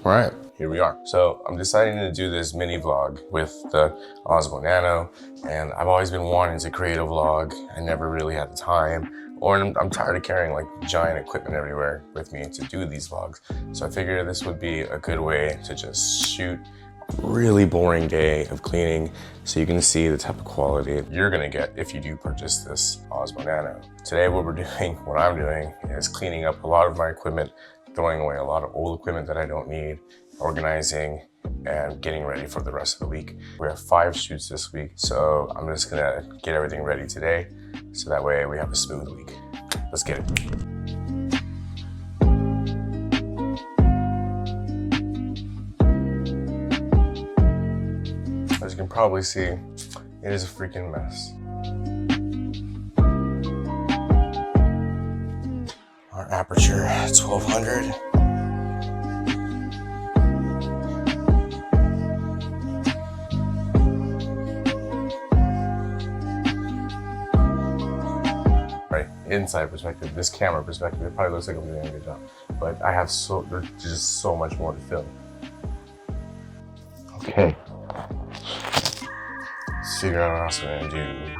All right, here we are. So I'm deciding to do this mini vlog with the Osmo Nano, and I've always been wanting to create a vlog. I never really had the time, or I'm tired of carrying like giant equipment everywhere with me to do these vlogs. So I figured this would be a good way to just shoot a really boring day of cleaning so you can see the type of quality you're gonna get if you do purchase this Osmo Nano. Today what I'm doing is cleaning up a lot of my equipment, throwing away a lot of old equipment that I don't need, organizing, and getting ready for the rest of the week. We have 5 shoots this week, so I'm just gonna get everything ready today, so that way we have a smooth week. Let's get it. As you can probably see, it is a freaking mess. Our aperture 1200. Right, inside perspective, this camera perspective, it probably looks like I'm doing a good job, but there's just so much more to film. Okay. Let's figure out what else we're gonna do.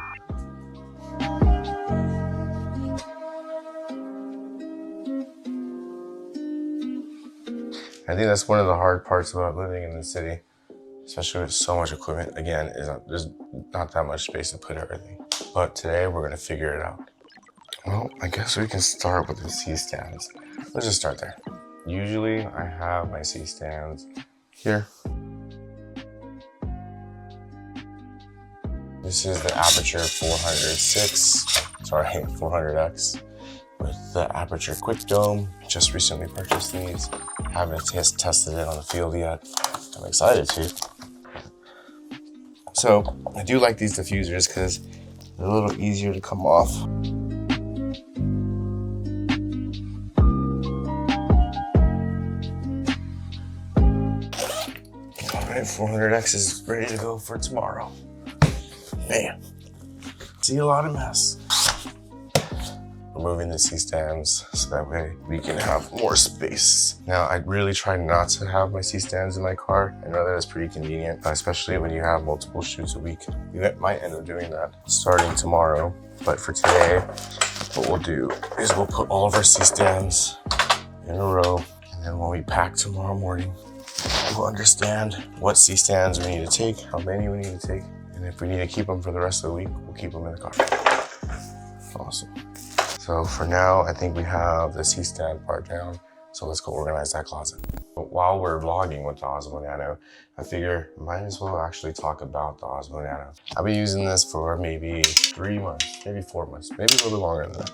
I think that's one of the hard parts about living in the city, especially with so much equipment. Again, there's not that much space to put everything. But today we're gonna figure it out. Well, I guess we can start with the C-stands. Let's just start there. Usually I have my C-stands here. This is the Aperture 400X with the Aperture Quick Dome. Just recently purchased these. Haven't tested it on the field yet. I'm excited to. So I do like these diffusers because they're a little easier to come off. All right, 400X is ready to go for tomorrow. Man, see a lot of mess. Removing the C-stands so that way we can have more space. Now, I really try not to have my C-stands in my car. I know that it's pretty convenient, especially when you have multiple shoots a week. We might end up doing that starting tomorrow, but for today, what we'll do is we'll put all of our C-stands in a row, and then when we pack tomorrow morning, we'll understand what C-stands we need to take, how many we need to take, and if we need to keep them for the rest of the week, we'll keep them in the car. Awesome. So for now, I think we have the C-stand part down. So let's go organize that closet. But while we're vlogging with the Osmo Nano, I figure might as well actually talk about the Osmo Nano. I've been using this for maybe 3 months, maybe 4 months, maybe a little bit longer than that.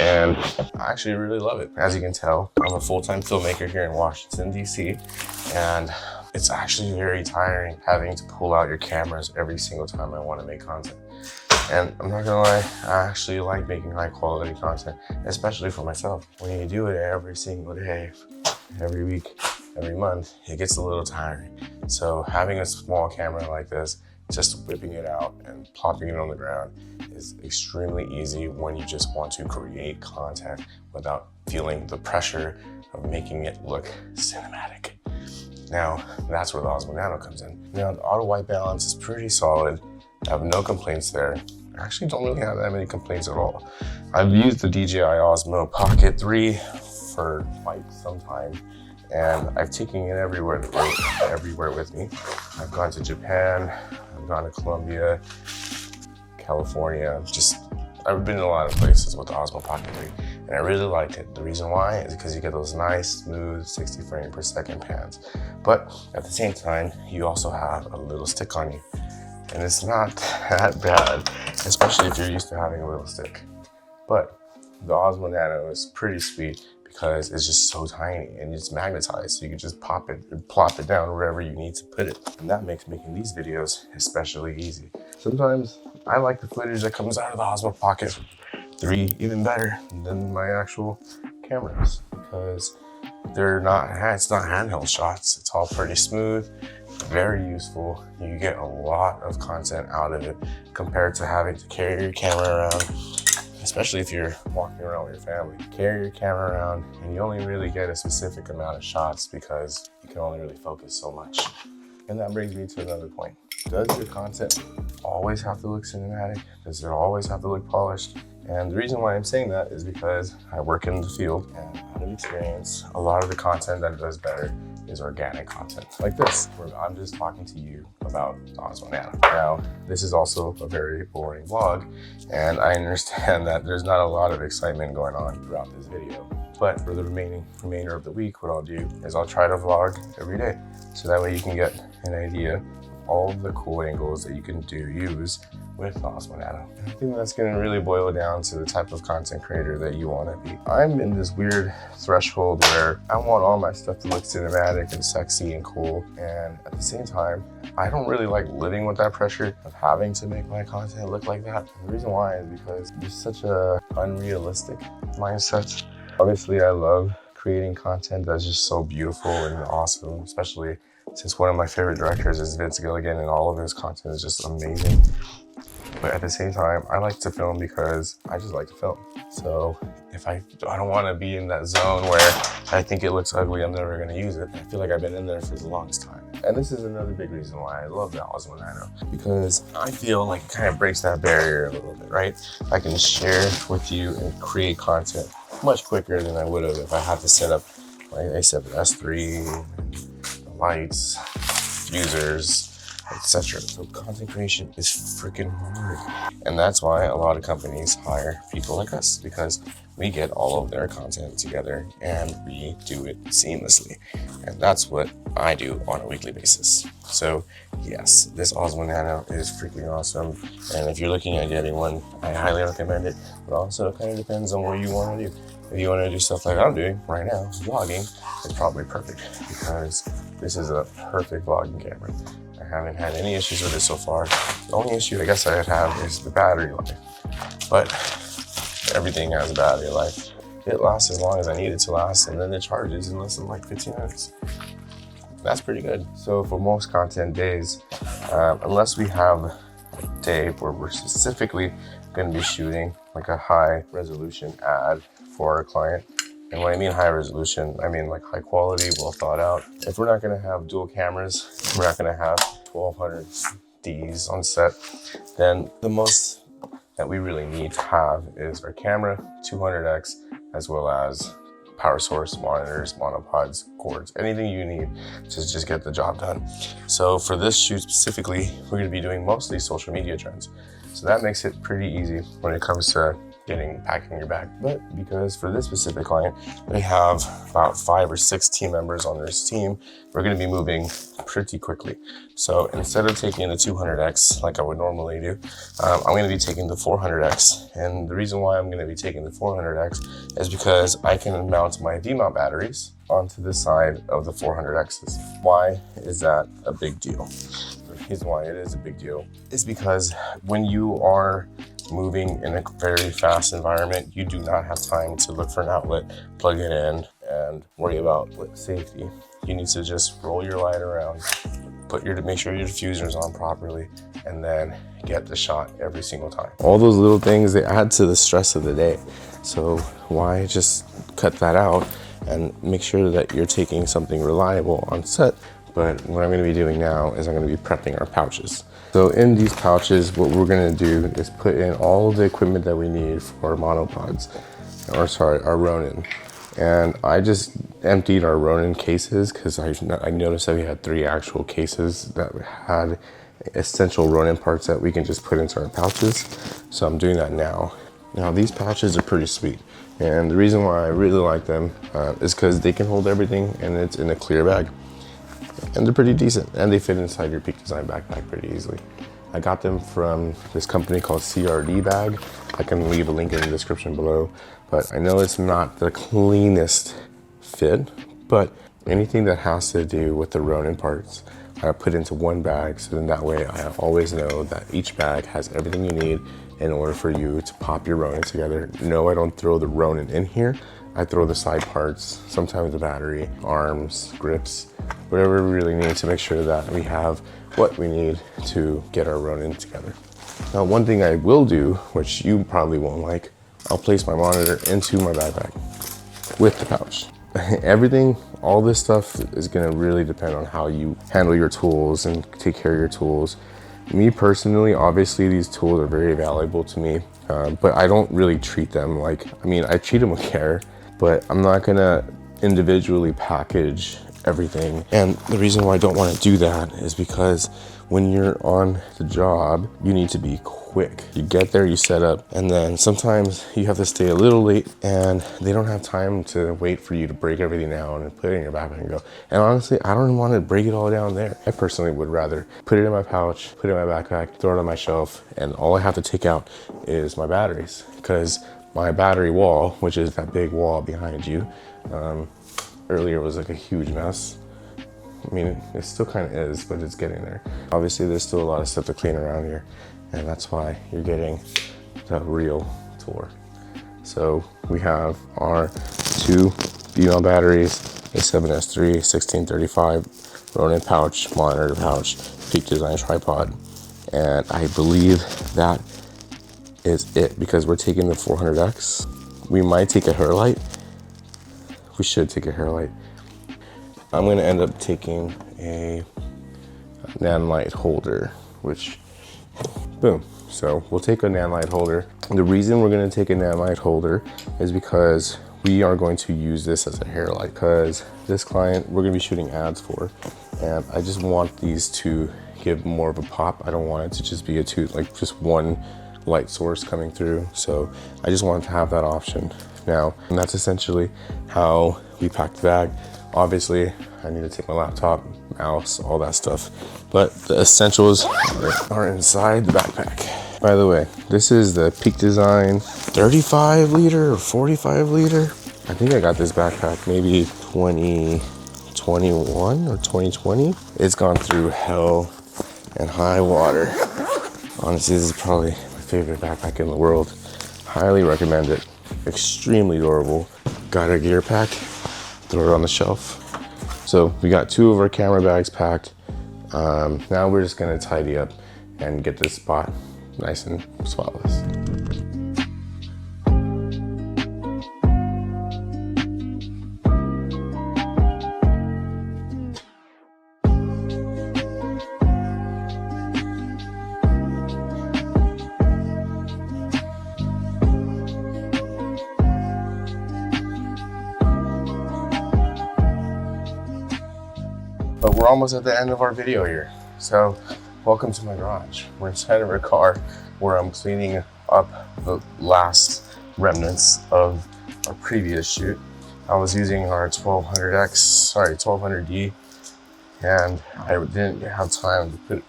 And I actually really love it. As you can tell, I'm a full-time filmmaker here in Washington, DC, and it's actually very tiring having to pull out your cameras every single time I want to make content. And I'm not gonna lie, I actually like making high quality content, especially for myself. When you do it every single day, every week, every month, it gets a little tiring. So having a small camera like this, just whipping it out and plopping it on the ground is extremely easy when you just want to create content without feeling the pressure of making it look cinematic. Now, that's where the Osmo Nano comes in. Now, the auto white balance is pretty solid. I have no complaints there. I actually don't really have that many complaints at all. I've used the DJI Osmo Pocket 3 for quite some time, and I've taken it everywhere with me. I've gone to Japan, I've gone to Colombia, California, I've been in a lot of places with the Osmo Pocket 3, and I really liked it. The reason why is because you get those nice, smooth 60 frames per second pans. But at the same time, you also have a little stick on you. And it's not that bad, especially if you're used to having a little stick. But the Osmo Nano is pretty sweet because it's just so tiny and it's magnetized, so you can just pop it and plop it down wherever you need to put it. And that makes making these videos especially easy. Sometimes I like the footage that comes out of the Osmo Pocket 3 even better than my actual cameras because it's not handheld shots. It's all pretty smooth, very useful. You get a lot of content out of it compared to having to carry your camera around especially if you're walking around with your family. Carry your camera around and you only really get a specific amount of shots because you can only really focus so much. And that brings me to another point. Does your content always have to look cinematic? Does it always have to look polished? And the reason why I'm saying that is because I work in the field, and out of experience, a lot of the content that does better is organic content like this, where I'm just talking to you about Osmo Nano. Now, this is also a very boring vlog, and I understand that there's not a lot of excitement going on throughout this video. But for the remainder of the week, what I'll do is I'll try to vlog every day. So that way you can get an idea of all of the cool angles that you can use with Osmo Nano. I think that's gonna really boil down to the type of content creator that you wanna be. I'm in this weird threshold where I want all my stuff to look cinematic and sexy and cool. And at the same time, I don't really like living with that pressure of having to make my content look like that. And the reason why is because there's such a unrealistic mindset. Obviously, I love creating content that's just so beautiful and awesome, especially since one of my favorite directors is Vince Gilligan and all of his content is just amazing. But at the same time, I like to film because I just like to film. So if I don't want to be in that zone where I think it looks ugly, I'm never going to use it. I feel like I've been in there for the longest time. And this is another big reason why I love the Osmo Nano, because I feel like it kind of breaks that barrier a little bit, right? I can share with you and create content much quicker than I would have if I had to set up my A7 S3, the lights, diffusers, etc. So content creation is freaking hard. And that's why a lot of companies hire people like us, because we get all of their content together and we do it seamlessly. And that's what I do on a weekly basis. So yes, this Osmo Nano is freaking awesome. And if you're looking at getting one, I highly recommend it. But also it kind of depends on what you want to do. If you want to do stuff like I'm doing right now, vlogging, it's probably perfect, because this is a perfect vlogging camera. I haven't had any issues with it so far. The only issue I guess I'd have is the battery life. But everything has a battery life. It lasts as long as I need it to last, and then it charges in less than like 15 minutes. That's pretty good. So for most content days, unless we have a day where we're specifically going to be shooting like a high resolution ad for our client. And when I mean high resolution, I mean like high quality, well thought out. If we're not gonna have dual cameras, we're not gonna have 1200 Ds on set, then the most that we really need to have is our camera, 200X, as well as power source, monitors, monopods, cords, anything you need to just get the job done. So for this shoot specifically, we're gonna be doing mostly social media trends. So that makes it pretty easy when it comes to packing your bag. But because for this specific client, they have about 5 or 6 team members on their team, we're gonna be moving pretty quickly. So instead of taking the 200X like I would normally do, I'm gonna be taking the 400X. And the reason why I'm gonna be taking the 400X is because I can mount my V-mount batteries onto the side of the 400Xs. Why is that a big deal? The reason why it is a big deal is because when you are moving in a very fast environment, you do not have time to look for an outlet, plug it in, and worry about safety. You need to just roll your light around, make sure your diffuser's on properly, and then get the shot every single time. All those little things, they add to the stress of the day. So why just cut that out and make sure that you're taking something reliable on set? But what I'm gonna be doing now is I'm gonna be prepping our pouches. So in these pouches, what we're gonna do is put in all of the equipment that we need for our monopods, our Ronin. And I just emptied our Ronin cases because I noticed that we had 3 actual cases that had essential Ronin parts that we can just put into our pouches. So I'm doing that now. Now these pouches are pretty sweet. And the reason why I really like them is because they can hold everything and it's in a clear bag. And they're pretty decent, and they fit inside your Peak Design backpack pretty easily. I got them from this company called CRD Bag. I can leave a link in the description below, but I know it's not the cleanest fit, but anything that has to do with the Ronin parts, I put into one bag, so then that way I always know that each bag has everything you need in order for you to pop your Ronin together. No, I don't throw the Ronin in here. I throw the side parts, sometimes the battery, arms, grips, whatever we really need to make sure that we have what we need to get our Ronin together. Now, one thing I will do, which you probably won't like, I'll place my monitor into my backpack with the pouch. Everything, all this stuff is gonna really depend on how you handle your tools and take care of your tools. Me personally, obviously these tools are very valuable to me, but I don't really treat them like, I mean, I treat them with care, but I'm not gonna individually package everything. And the reason why I don't want to do that is because when you're on the job, you need to be quick. You get there, you set up, and then sometimes you have to stay a little late and they don't have time to wait for you to break everything down and put it in your backpack and go. And honestly, I don't want to break it all down there. I personally would rather put it in my pouch, put it in my backpack, throw it on my shelf, and all I have to take out is my batteries, because my battery wall, which is that big wall behind you, earlier was like a huge mess. I mean, it still kind of is, but it's getting there. Obviously, there's still a lot of stuff to clean around here, and that's why you're getting the real tour. So we have our 2 female batteries, a 7S3, 1635, Ronin pouch, monitor pouch, Peak Design tripod, and I believe that is it, because we're taking the 400X. We might take a hair light. We should take a hair light. I'm gonna end up taking a nanlite holder, which, boom. So we'll take a nanlite holder. The reason we're gonna take a nanlite holder is because we are going to use this as a hair light, because this client we're gonna be shooting ads for, and I just want these to give more of a pop. I don't want it to just be just one light source coming through. So I just wanted to have that option now. And that's essentially how we pack the bag. Obviously, I need to take my laptop, mouse, all that stuff. But the essentials are inside the backpack. By the way, this is the Peak Design 35 liter or 45 liter. I think I got this backpack maybe 2021 or 2020. It's gone through hell and high water. Honestly, this is probably my favorite backpack in the world. Highly recommend it. Extremely durable. Got our gear pack, throw it on the shelf. So we got 2 of our camera bags packed. Now we're just gonna tidy up and get this spot nice and spotless. But we're almost at the end of our video here. So welcome to my garage. We're inside of our car where I'm cleaning up the last remnants of our previous shoot. I was using our 1200D, and I didn't have time to put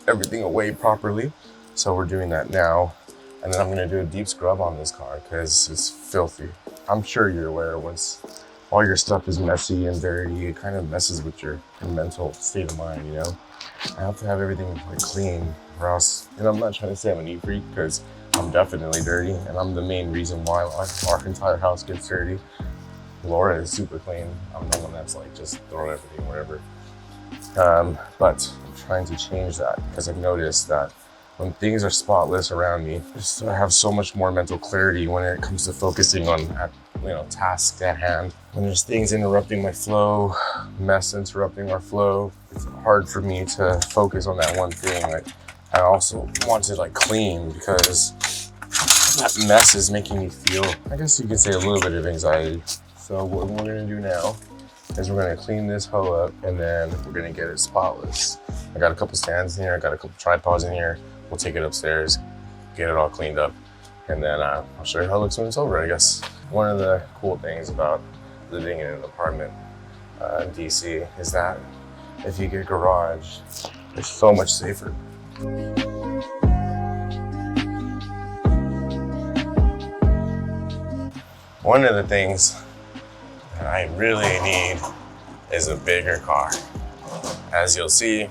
everything away properly. So we're doing that now. And then I'm gonna do a deep scrub on this car because it's filthy. I'm sure you're aware once all your stuff is messy and dirty, it kind of messes with your mental state of mind, you know? I have to have everything like clean or else, and I'm not trying to say I'm a neat freak because I'm definitely dirty and I'm the main reason why our entire house gets dirty. Laura is super clean. I'm the one that's like just throwing everything wherever. But I'm trying to change that because I've noticed that when things are spotless around me, I have so much more mental clarity when it comes to focusing on tasks at hand. When there's things interrupting my flow, mess interrupting our flow, it's hard for me to focus on that one thing. Like, I also want to clean because that mess is making me feel, I guess you could say, a little bit of anxiety. So what we're gonna do now is we're gonna clean this hoe up and then we're gonna get it spotless. I got a couple stands in here, I got a couple tripods in here. We'll take it upstairs, get it all cleaned up, and then I'll show you how it looks when it's over, I guess. One of the cool things about living in an apartment in DC is that if you get a garage, it's so much safer. One of the things that I really need is a bigger car. As you'll see,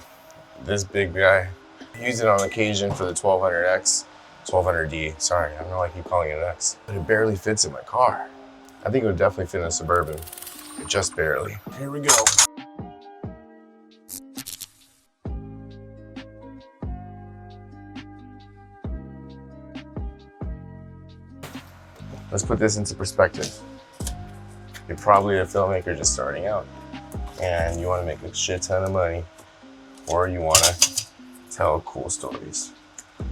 this big guy, I use it on occasion for the 1200D, sorry, I don't know why I keep calling it an X, but it barely fits in my car. I think it would definitely fit in a Suburban, just barely. Here we go. let's put this into perspective. You're probably a filmmaker just starting out and you want to make a shit ton of money, or you want to tell cool stories.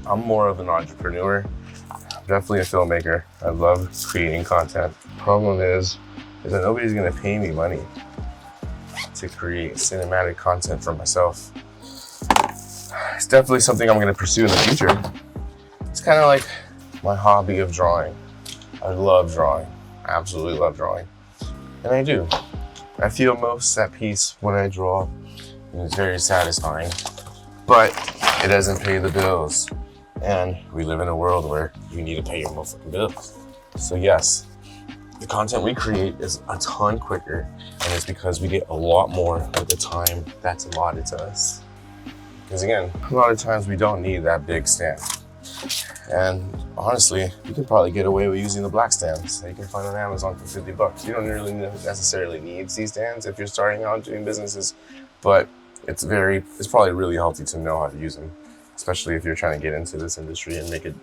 I'm more of an entrepreneur, definitely a filmmaker. I love creating content. Problem is that nobody's going to pay me money to create cinematic content for myself. It's definitely something I'm going to pursue in the future. It's kind of like my hobby of drawing. I love drawing. I absolutely love drawing. And I do. I feel most at peace when I draw, and it's very satisfying. But it doesn't pay the bills. And we live in a world where you need to pay your motherfucking bills. So yes, the content we create is a ton quicker, and it's because we get a lot more of the time that's allotted to us. Because again, a lot of times we don't need that big stand. And honestly, you can probably get away with using the black stands that you can find on Amazon for $50. You don't really necessarily need C-stands if you're starting out doing businesses, but it's probably really healthy to know how to use them, especially if you're trying to get into this industry and make it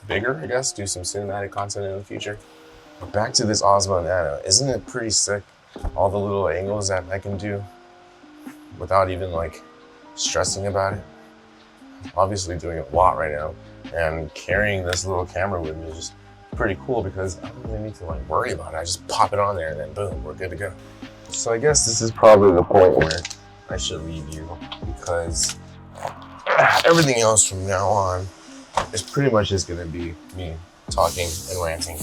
bigger, I guess, do some cinematic content in the future. But back to this Osmo Nano, isn't it pretty sick? All the little angles that I can do without even like stressing about it. Obviously doing a lot right now, and carrying this little camera with me is just pretty cool because I don't really need to like worry about it. I just pop it on there and then boom, we're good to go. So I guess this is probably the point where I should leave you, because everything else from now on is pretty much just gonna be me talking and ranting.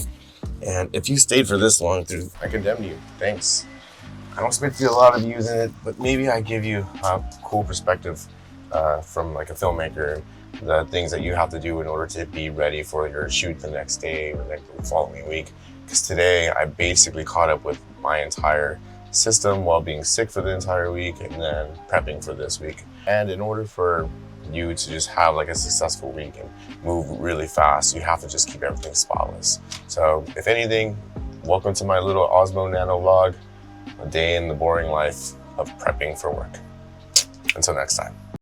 And if you stayed for this long through, I condemn you. Thanks. I don't expect you a lot of views in it, but maybe I give you a cool perspective from like a filmmaker, the things that you have to do in order to be ready for your shoot the next day or the following week. Because today I basically caught up with my entire system while being sick for the entire week and then prepping for this week. And in order for you to just have like a successful week and move really fast, you have to just keep everything spotless. So if anything, welcome to my little Osmo Nano vlog, a day in the boring life of prepping for work. Until next time.